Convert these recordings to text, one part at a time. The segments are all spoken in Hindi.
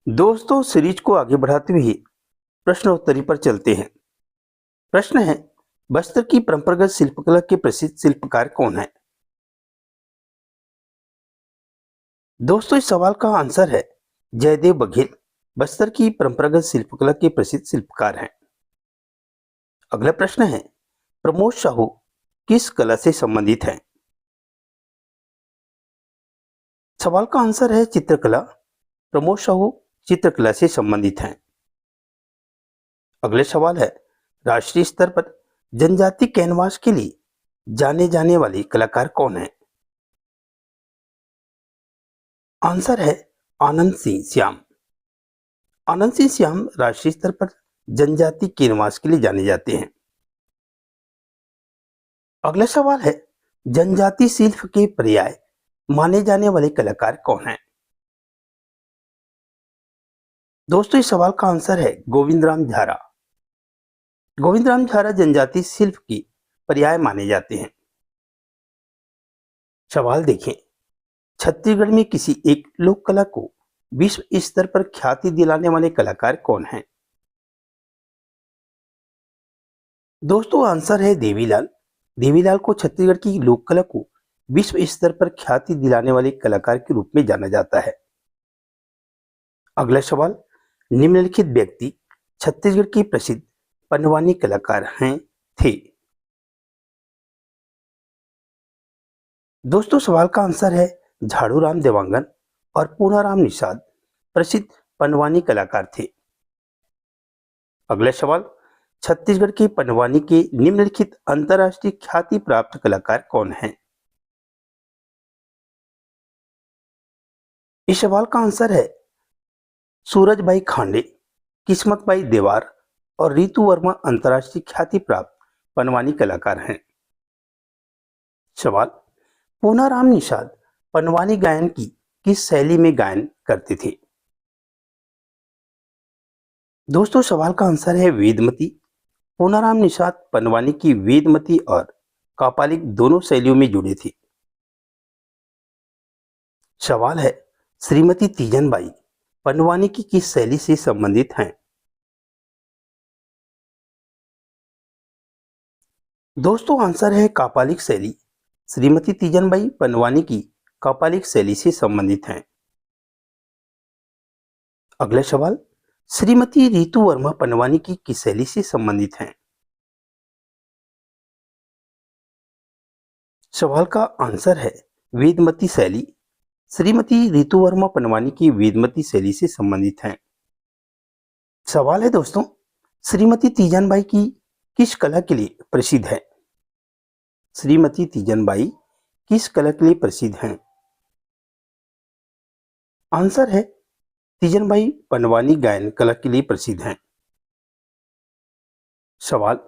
दोस्तों, सीरीज को आगे बढ़ाते हुए प्रश्नोत्तरी पर चलते हैं। प्रश्न है, बस्तर की परंपरागत शिल्पकला के प्रसिद्ध शिल्पकार कौन है? दोस्तों, इस सवाल का आंसर है जयदेव बघेल। बस्तर की परंपरागत शिल्पकला के प्रसिद्ध शिल्पकार हैं। अगला प्रश्न है, प्रमोद साहू किस कला से संबंधित हैं? सवाल का आंसर है चित्रकला। प्रमोद साहू चित्रकला से संबंधित हैं। अगले सवाल है, राष्ट्रीय स्तर पर जनजाति कैनवास के लिए जाने जाने वाले कलाकार कौन हैं? आंसर है आनंद सिंह श्याम। आनंद सिंह श्याम राष्ट्रीय स्तर पर जनजाति कैनवास के लिए जाने जाते हैं। अगला सवाल है, जनजाति शिल्प के पर्याय माने जाने वाले कलाकार कौन हैं? दोस्तों, इस सवाल का आंसर है गोविंद राम झारा। गोविंद राम झारा जनजाति शिल्प की पर्याय माने जाते हैं। सवाल देखें, छत्तीसगढ़ में किसी एक लोक कला को विश्व स्तर पर ख्याति दिलाने वाले कलाकार कौन हैं? दोस्तों, आंसर है देवीलाल। देवीलाल को छत्तीसगढ़ की लोक कला को विश्व स्तर पर ख्याति दिलाने वाले कलाकार के रूप में जाना जाता है। अगला सवाल, निम्नलिखित व्यक्ति छत्तीसगढ़ के प्रसिद्ध पनवानी कलाकार हैं थे? दोस्तों, सवाल का आंसर है झाड़ूराम देवांगन और पूनाराम निषाद प्रसिद्ध पनवानी कलाकार थे। अगला सवाल, छत्तीसगढ़ के पनवानी के निम्नलिखित अंतर्राष्ट्रीय ख्याति प्राप्त कलाकार कौन हैं? इस सवाल का आंसर है सूरजबाई खांडे, किस्मतबाई देवार और रितु वर्मा अंतर्राष्ट्रीय ख्याति प्राप्त पनवानी कलाकार हैं। सवाल, पूनाराम निषाद पनवानी गायन की किस शैली में गायन करते थे? दोस्तों, सवाल का आंसर है वेदमती। पूनाराम निषाद पनवानी की वेदमती और कापालिक दोनों शैलियों में जुड़े थे। सवाल है, श्रीमती तीजनबाई पनवानी की किस शैली से संबंधित हैं? दोस्तों, आंसर है कापालिक शैली। श्रीमती तीजनबाई पनवानी की कापालिक शैली से संबंधित हैं। अगला सवाल, श्रीमती रितु वर्मा पनवानी की किस शैली से संबंधित हैं? सवाल का आंसर है वेदमती शैली। श्रीमती रितु वर्मा पनवानी की वेदमती शैली से संबंधित हैं। सवाल है दोस्तों, श्रीमती तीजनबाई की किस कला के लिए प्रसिद्ध है? श्रीमती तीजनबाई किस कला के लिए प्रसिद्ध हैं? आंसर है तीजनबाई पनवानी गायन कला के लिए प्रसिद्ध हैं। सवाल,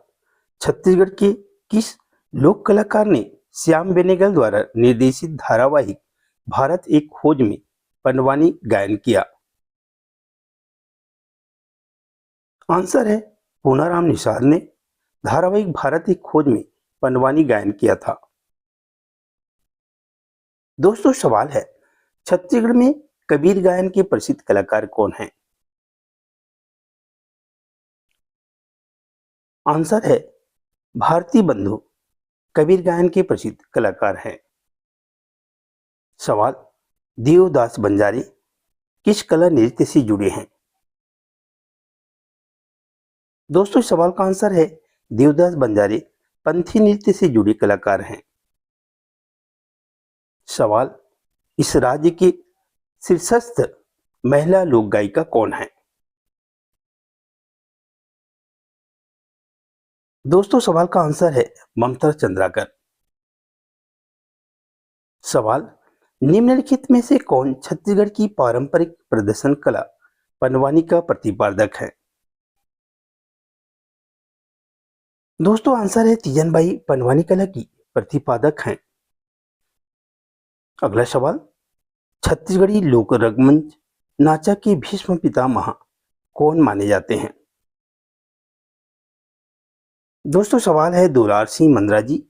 छत्तीसगढ़ के किस लोक कलाकार ने श्याम बेनेगल द्वारा निर्देशित धारावाहिक भारत एक खोज में पनवानी गायन किया? आंसर है पूनाराम निषाद ने धारावाहिक भारत एक खोज में पनवानी गायन किया था। दोस्तों, सवाल है, छत्तीसगढ़ में कबीर गायन के प्रसिद्ध कलाकार कौन हैं? आंसर है भारती बंधु कबीर गायन के प्रसिद्ध कलाकार हैं। सवाल, देवदास बंजारे किस कला नृत्य से जुड़े हैं? दोस्तों, इस सवाल का आंसर है देवदास बंजारे पंथी नृत्य से जुड़े कलाकार हैं। सवाल, इस राज्य के शीर्षस्थ महिला लोक गायिका कौन है? दोस्तों, सवाल का आंसर है ममता चंद्राकर। सवाल, निम्नलिखित में से कौन छत्तीसगढ़ की पारंपरिक प्रदर्शन कला पनवानी का प्रतिपादक है? दोस्तों, आंसर है तीजनबाई पनवानी कला की प्रतिपादक हैं। अगला सवाल, छत्तीसगढ़ी लोक रंगमंच नाचा के भीष्म पितामह कौन माने जाते हैं? दोस्तों, सवाल है दुलार सिंह मंदरा जी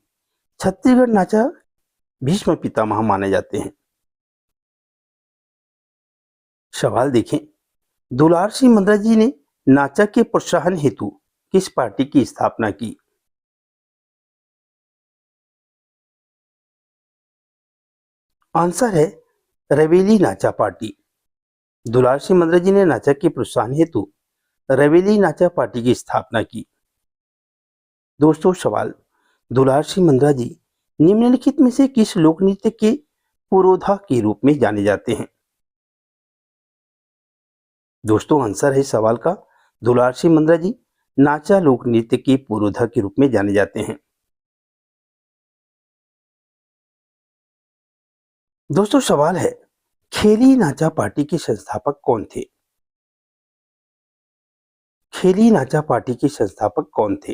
छत्तीसगढ़ नाचा भीष्म पितामह माने जाते हैं। सवाल देखें, दुलार सिंह मंद्रा जी ने नाचा के प्रोत्साहन हेतु किस पार्टी की स्थापना की? आंसर है रवेली नाचा पार्टी। दुलार सिंह मंद्रा जी ने नाचा के प्रोत्साहन हेतु रवेली नाचा पार्टी की स्थापना की। दोस्तों सवाल, दुलार सिंह मंद्रा जी निम्नलिखित में से किस लोक नृत्य के पुरोधा के रूप में जाने जाते हैं? दोस्तों आंसर है सवाल का, दुलार सिंह मंद्रा जी नाचा लोक नृत्य के पुरोधा के रूप में जाने जाते हैं। दोस्तों सवाल है, खेली नाचा पार्टी के संस्थापक कौन थे? खेली नाचा पार्टी के संस्थापक कौन थे?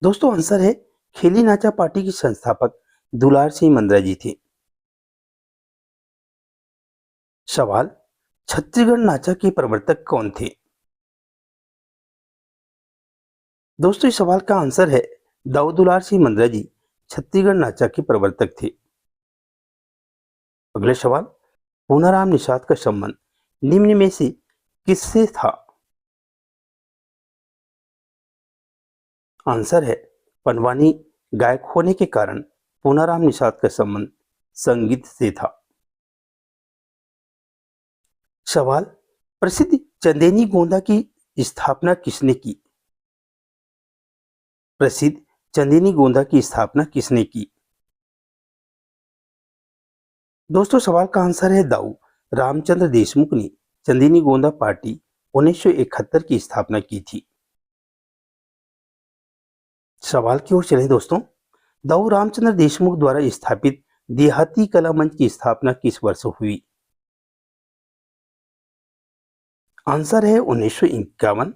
दोस्तों आंसर है खेली नाचा पार्टी के संस्थापक दुलार सिंह मंद्रा जी थे। सवाल, छत्तीसगढ़ नाचा के प्रवर्तक कौन थे? दोस्तों इस सवाल का आंसर है दाऊ दुलार सिंह मंद्रा जी छत्तीसगढ़ नाचा के प्रवर्तक थे। अगले सवाल, पूनाराम निषाद का संबंध निम्न में से किससे था? आंसर है पंडवानी गायक होने के कारण पूनाराम निषाद का संबंध संगीत से था। सवाल, प्रसिद्ध चंदेनी गोंदा की स्थापना किसने की? प्रसिद्ध चंदेनी गोंदा की स्थापना किसने की? दोस्तों सवाल का आंसर है दाऊ रामचंद्र देशमुख ने चंदेनी गोंदा पार्टी 1971 की स्थापना की थी। सवाल की ओर चलें दोस्तों, दाऊ रामचंद्र देशमुख द्वारा स्थापित देहाती कला मंच की स्थापना किस वर्ष हुई? आंसर है 1951।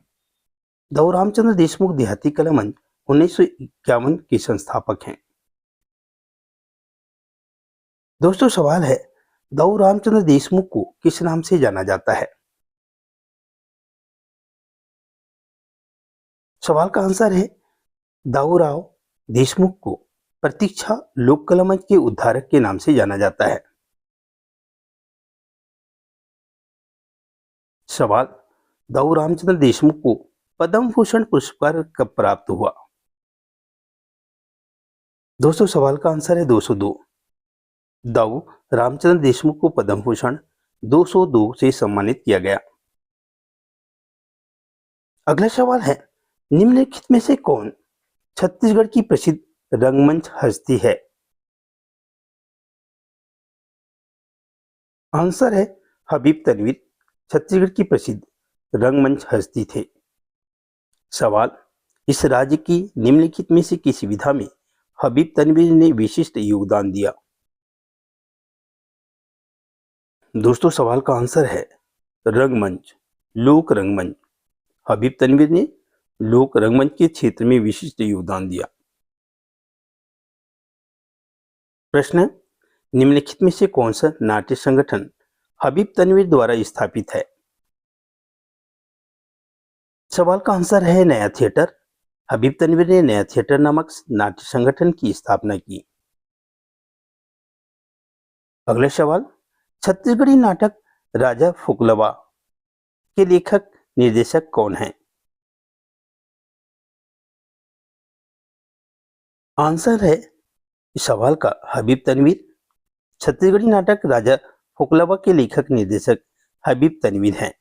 दाऊ रामचंद्र देशमुख देहाती कला मंच 1951 के संस्थापक हैं। दोस्तों सवाल है, दाऊ रामचंद्र देशमुख को किस नाम से जाना जाता है? सवाल का आंसर है दाऊराव देशमुख को प्रतीक्षा लोक कला मंच के उद्धारक के नाम से जाना जाता है। सवाल, दाऊ रामचंद्र देशमुख को पद्म भूषण पुरस्कार कब प्राप्त हुआ? दोस्तों सवाल का आंसर है 202। दाऊ रामचंद्र देशमुख को पद्म भूषण 202 से सम्मानित किया गया। अगला सवाल है, निम्नलिखित में से कौन छत्तीसगढ़ की प्रसिद्ध रंगमंच हस्ती है? आंसर है हबीब तनवीर छत्तीसगढ़ की प्रसिद्ध रंगमंच हस्ती थे। सवाल, इस राज्य की निम्नलिखित में से किस विधा में हबीब तनवीर ने विशिष्ट योगदान दिया? दोस्तों सवाल का आंसर है रंगमंच, लोक रंगमंच। हबीब तनवीर ने लोक रंगमंच के क्षेत्र में विशिष्ट योगदान दिया। प्रश्न, निम्नलिखित में से कौन सा नाट्य संगठन हबीब तनवीर द्वारा स्थापित है? सवाल का आंसर है नया थिएटर। हबीब तनवीर ने नया थिएटर नामक नाट्य संगठन की स्थापना की। अगला सवाल, छत्तीसगढ़ी नाटक राजा फुकलवा के लेखक निर्देशक कौन हैं? आंसर है इस सवाल का हबीब तनवीर। छत्तीसगढ़ी नाटक राजा फुकलवा के लेखक निर्देशक हबीब तनवीर हैं।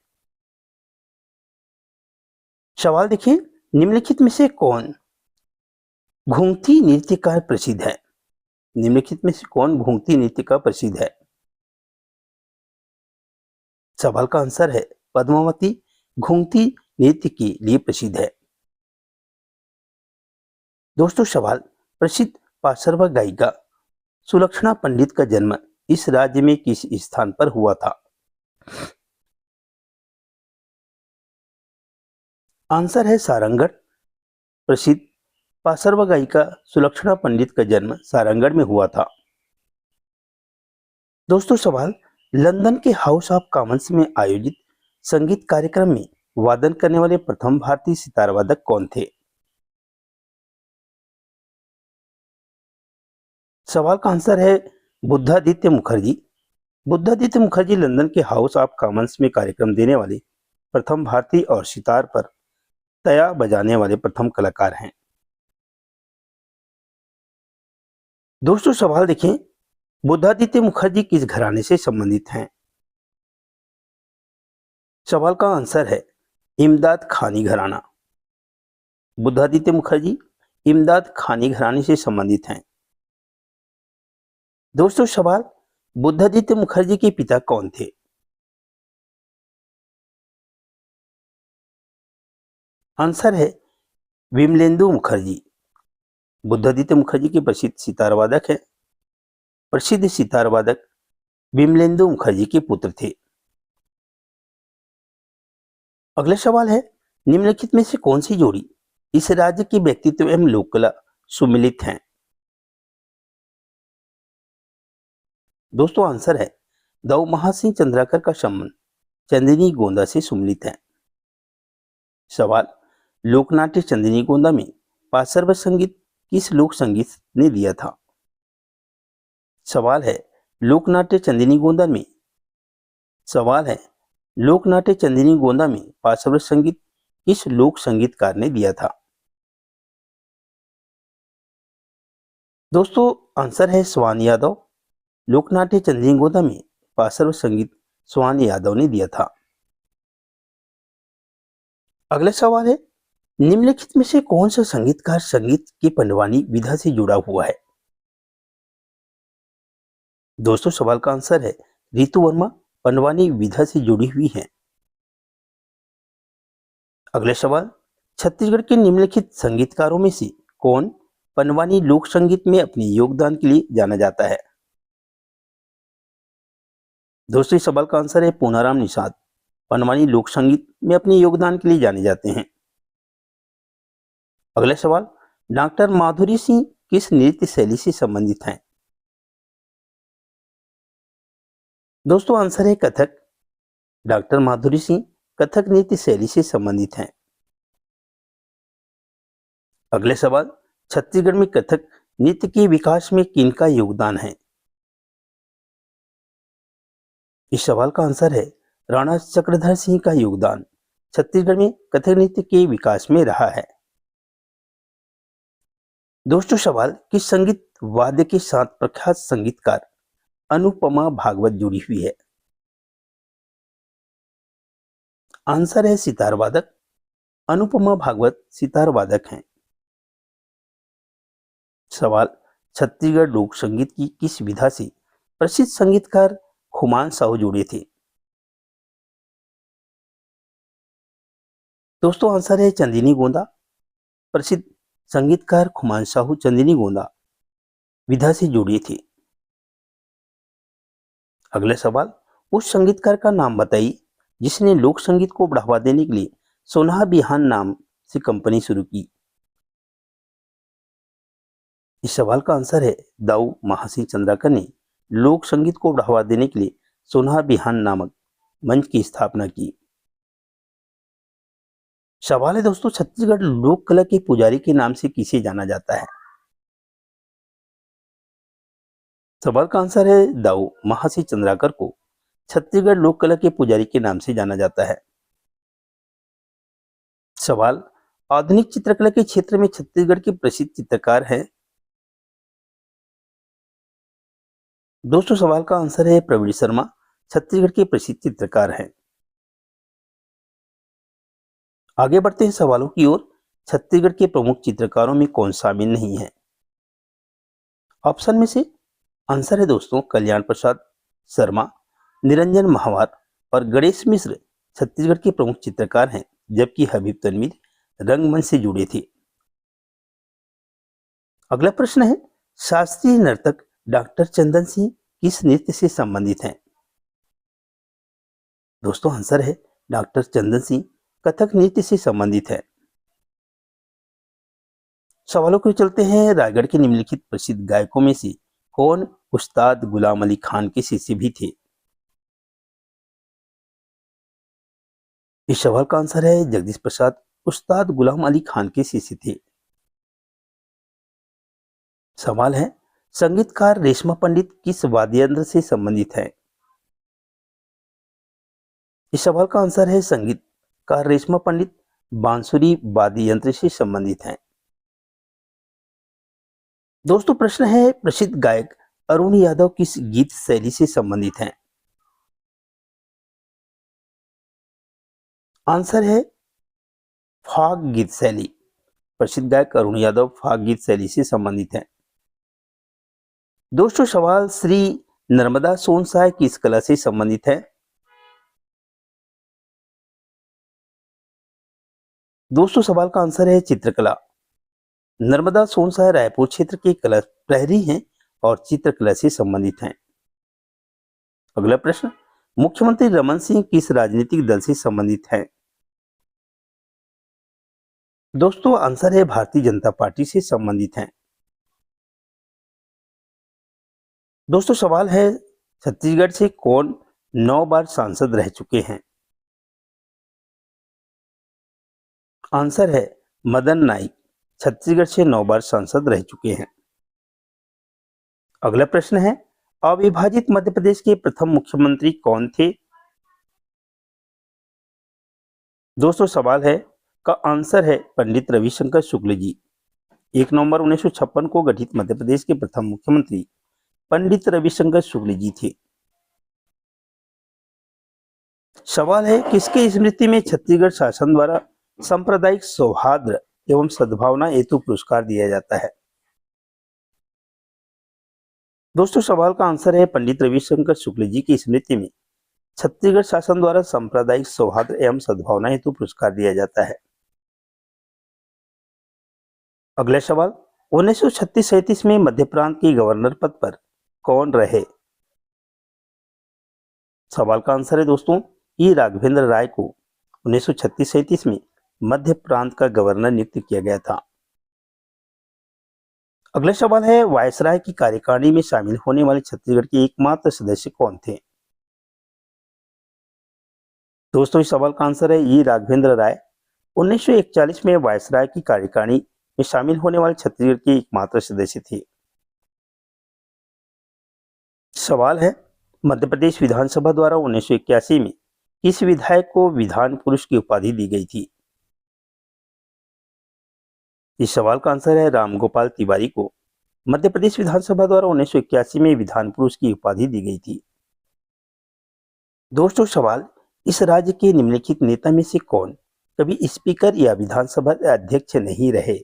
सवाल देखिए, निम्नलिखित में से कौन घुंगती नृत्यकार प्रसिद्ध है? निम्नलिखित में से कौन घुंगती नृत्यकार प्रसिद्ध है? सवाल का आंसर है पद्मावती घुंगती नृत्य के लिए प्रसिद्ध है। दोस्तों सवाल, प्रसिद्ध पार्श्व गायिका सुलक्षणा पंडित का जन्म इस राज्य में किस स्थान पर हुआ था? आंसर है सारंगढ़। प्रसिद्ध पार्श्व गायिका सुलक्षणा पंडित का जन्म सारंगढ़ में हुआ था। दोस्तों सवाल, लंदन के हाउस ऑफ कॉमन्स में आयोजित संगीत कार्यक्रम में वादन करने वाले प्रथम भारतीय सितार वादक कौन थे? सवाल का आंसर है बुद्धादित्य मुखर्जी। बुद्धादित्य मुखर्जी लंदन के हाउस ऑफ कॉमन्स में कार्यक्रम देने वाले प्रथम भारतीय और सितार पर तया बजाने वाले प्रथम कलाकार हैं। दोस्तों सवाल देखें, बुद्धादित्य मुखर्जी किस घराने से संबंधित हैं? सवाल का आंसर है इमदाद खानी घराना। बुद्धादित्य मुखर्जी इमदाद खानी घराने से संबंधित हैं। दोस्तों सवाल, बुद्धादित्य मुखर्जी के पिता कौन थे? आंसर है विमलेंदु मुखर्जी। बुद्धादित्य मुखर्जी के प्रसिद्ध सितार वादक हैं। प्रसिद्ध सितार वादक विमलेंदु मुखर्जी के पुत्र थे। अगला सवाल है, निम्नलिखित में से कौन सी जोड़ी इस राज्य की व्यक्तित्व एवं लोक कला सुमिलित हैं? दोस्तों आंसर है दाऊ महासिंह चंद्राकर का संबंध चंदनी गोंदा से सुमिलित है। सवाल, लोकनाट्य चंदनी गोंदा में पार्श्व संगीत किस लोक संगीत ने दिया था? सवाल है लोकनाट्य चंदनी गोंदा में पार्श्व संगीत किस लोक संगीतकार ने दिया था? दोस्तों आंसर है स्वान यादव। लोकनाट्य चंदनी गोंदा में पार्श्व संगीत स्वान यादव ने दिया था। अगला सवाल है, निम्नलिखित में से कौन सा संगीतकार संगीत की पंडवानी विधा से जुड़ा हुआ है? दोस्तों सवाल का आंसर है रितु वर्मा पंडवानी विधा से जुड़ी हुई हैं। अगला सवाल, छत्तीसगढ़ के निम्नलिखित संगीतकारों में से कौन पंडवानी लोक संगीत में अपने योगदान के लिए जाना जाता है? दोस्तों इस सवाल का आंसर है पूनाराम निषाद पंडवानी लोक संगीत में अपने योगदान के लिए जाने जाते हैं। अगला सवाल, डॉक्टर माधुरी सिंह किस नृत्य शैली से संबंधित हैं? दोस्तों आंसर है कथक। डॉक्टर माधुरी सिंह कथक नृत्य शैली से संबंधित हैं। अगले सवाल, छत्तीसगढ़ में कथक नृत्य के विकास में किनका योगदान है? इस सवाल का आंसर है राणा चक्रधर सिंह का योगदान छत्तीसगढ़ में कथक नृत्य के विकास में रहा है। दोस्तों सवाल, किस संगीत वाद्य के साथ प्रख्यात संगीतकार अनुपमा भागवत जुड़ी हुई है? आंसर है सितार वादक। अनुपमा भागवत सितार वादक हैं। सवाल, छत्तीसगढ़ लोक संगीत की किस विधा से प्रसिद्ध संगीतकार खुमान साहू जुड़े थे? दोस्तों आंसर है चंदनी गोंदा। प्रसिद्ध संगीतकार खुमान साहू चंदनी गोंदा विधा से जुड़े थे। अगला सवाल, उस संगीतकार का नाम बताइए जिसने लोक संगीत को बढ़ावा देने के लिए सोनाहा बिहान नाम से कंपनी शुरू की। इस सवाल का आंसर है दाऊ महासिंह चंद्राकर ने लोक संगीत को बढ़ावा देने के लिए सोनाहा बिहान नामक मंच की स्थापना की। सवाल है दोस्तों, छत्तीसगढ़ लोक कला के पुजारी के नाम से किसे जाना जाता है? सवाल का आंसर है दाऊ महासिंह चंद्राकर को छत्तीसगढ़ लोक कला के पुजारी के नाम से जाना जाता है। सवाल, आधुनिक चित्रकला के क्षेत्र में छत्तीसगढ़ के प्रसिद्ध चित्रकार हैं? दोस्तों सवाल का आंसर है प्रवीण शर्मा छत्तीसगढ़ के प्रसिद्ध चित्रकार हैं। आगे बढ़ते हैं सवालों की ओर। छत्तीसगढ़ के प्रमुख चित्रकारों में कौन शामिल नहीं है? ऑप्शन में से आंसर है दोस्तों कल्याण प्रसाद शर्मा, निरंजन महावर और गणेश मिश्र छत्तीसगढ़ के प्रमुख चित्रकार हैं, जबकि हबीब तनवीर रंगमंच से जुड़े थे। अगला प्रश्न है, शास्त्रीय नर्तक डॉक्टर चंदन सिंह किस नृत्य से संबंधित हैं? दोस्तों आंसर है डॉक्टर चंदन सिंह कथक नृत्य से संबंधित है। सवालों को चलते हैं। रायगढ़ के निम्नलिखित प्रसिद्ध गायकों में से कौन उस्ताद गुलाम अली खान के शिष्य भी थे? इस सवाल का आंसर है जगदीश प्रसाद उस्ताद गुलाम अली खान के शिष्य थे। सवाल है, संगीतकार रेशमा पंडित किस वाद्य यंत्र से संबंधित है? इस सवाल का आंसर है संगीतकार रेशमा पंडित बांसुरी वाद्य यंत्र से संबंधित हैं। दोस्तों प्रश्न है, प्रसिद्ध गायक अरुण यादव किस गीत शैली से संबंधित हैं? आंसर है फाग गीत शैली। प्रसिद्ध गायक अरुण यादव फाग गीत शैली से संबंधित हैं। दोस्तों सवाल, श्री नर्मदा सोन सहाय किस कला से संबंधित है? दोस्तों सवाल का आंसर है चित्रकला। नर्मदा सोन सहाय रायपुर क्षेत्र के कला प्रहरी हैं और चित्रकला से संबंधित हैं। अगला प्रश्न, मुख्यमंत्री रमन सिंह किस राजनीतिक दल से संबंधित हैं? दोस्तों आंसर है भारतीय जनता पार्टी से संबंधित हैं। दोस्तों सवाल है, छत्तीसगढ़ से कौन 9 बार सांसद रह चुके हैं? आंसर है मदन नाइक, छत्तीसगढ़ से 9 बार सांसद रह चुके हैं। अगला प्रश्न है, अविभाजित मध्य प्रदेश के प्रथम मुख्यमंत्री कौन थे? दोस्तों सवाल है का आंसर है पंडित रविशंकर शुक्ल जी। 1 नवंबर 1956 को गठित मध्य प्रदेश के प्रथम मुख्यमंत्री पंडित रविशंकर शुक्ल जी थे। सवाल है, किसकी स्मृति में छत्तीसगढ़ शासन द्वारा सांप्रदायिक सौहार्द एवं सद्भावना हेतु पुरस्कार दिया जाता है? दोस्तों सवाल का आंसर है पंडित रविशंकर शुक्ल जी की स्मृति में छत्तीसगढ़ शासन द्वारा सांप्रदायिक सौहार्द एवं सद्भावना हेतु पुरस्कार दिया जाता है। अगला सवाल, 1936-37 में मध्य प्रांत के गवर्नर पद पर कौन रहे? सवाल का आंसर है दोस्तों ई राघवेंद्र राय को 1936-37 में मध्य प्रांत का गवर्नर नियुक्त किया गया था। अगला सवाल है, वायसराय की कार्यकारिणी में शामिल होने वाले छत्तीसगढ़ के एकमात्र सदस्य कौन थे? दोस्तों इस सवाल का आंसर है ई राघवेंद्र राय 1941 में वायसराय की कार्यकारिणी में शामिल होने वाले छत्तीसगढ़ के एकमात्र सदस्य थे। सवाल है, मध्य प्रदेश विधानसभा द्वारा 1981 में किस विधायक को विधान पुरुष की उपाधि दी गई थी? इस सवाल का आंसर है रामगोपाल तिवारी को मध्य प्रदेश विधानसभा द्वारा 1981 में विधान पुरुष की उपाधि दी गई थी। दोस्तों सवाल, इस राज्य के निम्नलिखित नेता में से कौन कभी स्पीकर या विधानसभा अध्यक्ष नहीं रहे?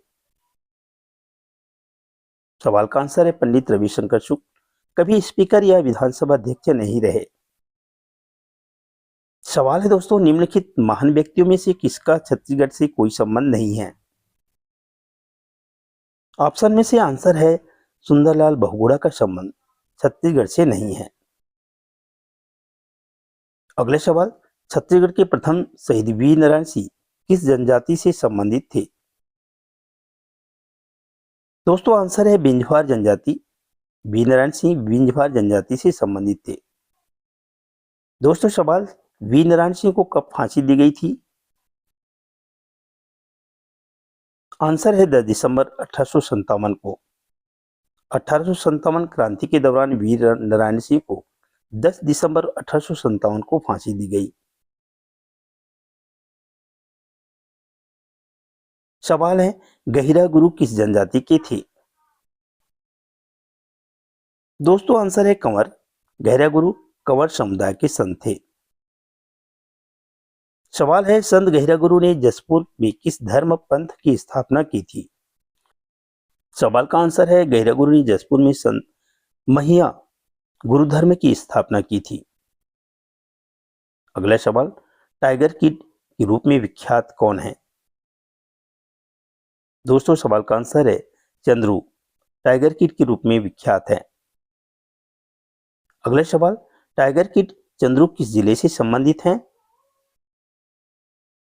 सवाल का आंसर है पंडित रविशंकर शुक्ल कभी स्पीकर या विधानसभा अध्यक्ष नहीं रहे। सवाल है दोस्तों, निम्नलिखित महान व्यक्तियों में से किसका छत्तीसगढ़ से कोई संबंध नहीं है? ऑप्शन में से आंसर है सुंदरलाल बहुगुणा का संबंध छत्तीसगढ़ से नहीं है। अगले सवाल, छत्तीसगढ़ के प्रथम शहीद वीर नारायण सिंह किस जनजाति से संबंधित थे? दोस्तों आंसर है बिंझवार जनजाति। वीर नारायण सिंह बिंझवार जनजाति से संबंधित थे। दोस्तों सवाल, वीर नारायण सिंह को कब फांसी दी गई थी? आंसर है 10 दिसंबर 1857 को। 1857 क्रांति के दौरान वीर नारायण सिंह को 10 दिसंबर 1857 को फांसी दी गई। सवाल है, गहिरा गुरु किस जनजाति के थे? दोस्तों आंसर है कंवर। गहिरा गुरु कंवर समुदाय के संत थे। सवाल है, संत गहिरा गुरु ने जसपुर में किस धर्म पंथ की स्थापना की थी? सवाल का आंसर है गहिरा गुरु ने जसपुर में संत महिया गुरु धर्म की स्थापना की थी। अगला सवाल, टाइगर किड के रूप में विख्यात कौन है? दोस्तों सवाल का आंसर है चंद्रू टाइगर किड के रूप में विख्यात है। अगला सवाल, टाइगर किड चंद्रू किस जिले से संबंधित हैं?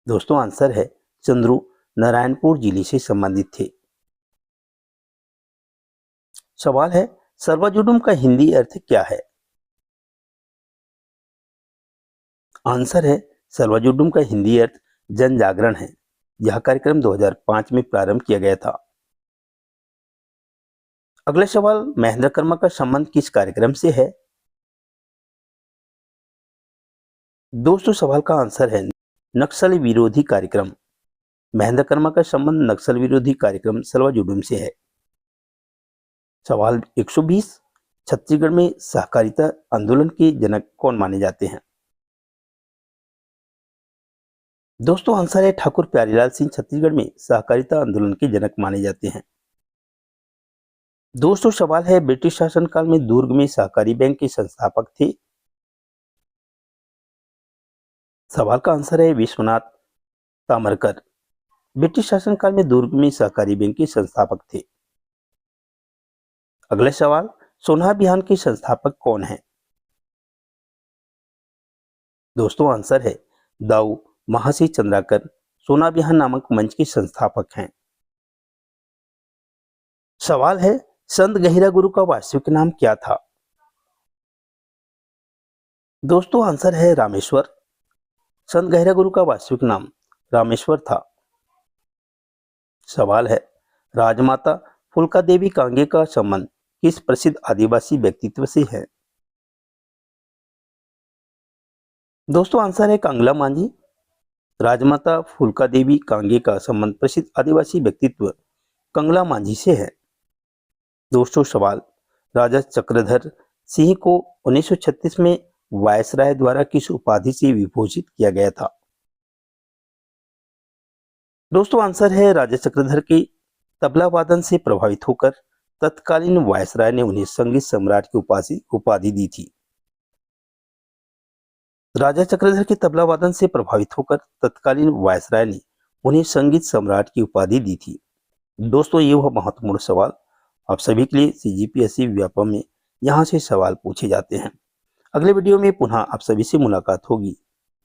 दोस्तों आंसर है चंद्रू नारायणपुर जिले से संबंधित थे। सवाल है, सर्वजुडुम का हिंदी अर्थ क्या है? आंसर है सर्वजुडुम का हिंदी अर्थ जन जागरण है। यह कार्यक्रम 2005 में प्रारंभ किया गया था। अगला सवाल, महेंद्र कर्मा का संबंध किस कार्यक्रम से है? दोस्तों सवाल का आंसर है नक्सल विरोधी कार्यक्रम। महेंद्र कर्मा का संबंध नक्सल विरोधी कार्यक्रम सलवाजुडूम से है। सवाल 120, छत्तीसगढ़ में सहकारिता आंदोलन के जनक कौन माने जाते हैं? दोस्तों आंसर है ठाकुर प्यारीलाल सिंह छत्तीसगढ़ में सहकारिता आंदोलन के जनक माने जाते हैं। दोस्तों सवाल है ब्रिटिश शासनकाल में दुर्ग में सहकारी बैंक के संस्थापक थे। सवाल का आंसर है विश्वनाथ तामरकर। ब्रिटिश शासनकाल में दुर्ग में सहकारी बैंक के संस्थापक थे। अगला सवाल, सोना अभियान के संस्थापक कौन हैं? दोस्तों आंसर है दाऊ महासी चंद्राकर सोना अभियान नामक मंच के संस्थापक हैं। सवाल है संत गहिरा गुरु का वास्तविक नाम क्या था? दोस्तों आंसर है रामेश्वर। संत गहिरा गुरु का वास्तविक नाम रामेश्वर था। सवाल है राजमाता फुल्का देवी कांगे का संबंध किस प्रसिद्ध आदिवासी व्यक्तित्व से है? दोस्तों आंसर है कांगला मांझी। राजमाता फुल्का देवी कांगे का संबंध प्रसिद्ध आदिवासी व्यक्तित्व कंगला मांझी से है। दोस्तों सवाल, राजा चक्रधर सिंह को 1936 में वायसराय द्वारा किस उपाधि से विभूषित किया गया था? दोस्तों आंसर है राजा चक्रधर के तबला वादन से प्रभावित होकर तत्कालीन वायसराय ने उन्हें संगीत सम्राट की उपाधि दी थी। राजा चक्रधर के तबला वादन से प्रभावित होकर तत्कालीन वायसराय ने उन्हें संगीत सम्राट की उपाधि दी थी। दोस्तों ये वह महत्वपूर्ण सवाल आप सभी के लिए सीजीपीएससी व्यापम में यहाँ से सवाल पूछे जाते हैं। अगले वीडियो में पुनः आप सभी से मुलाकात होगी।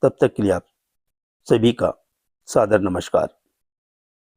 तब तक के लिए आप सभी का सादर नमस्कार।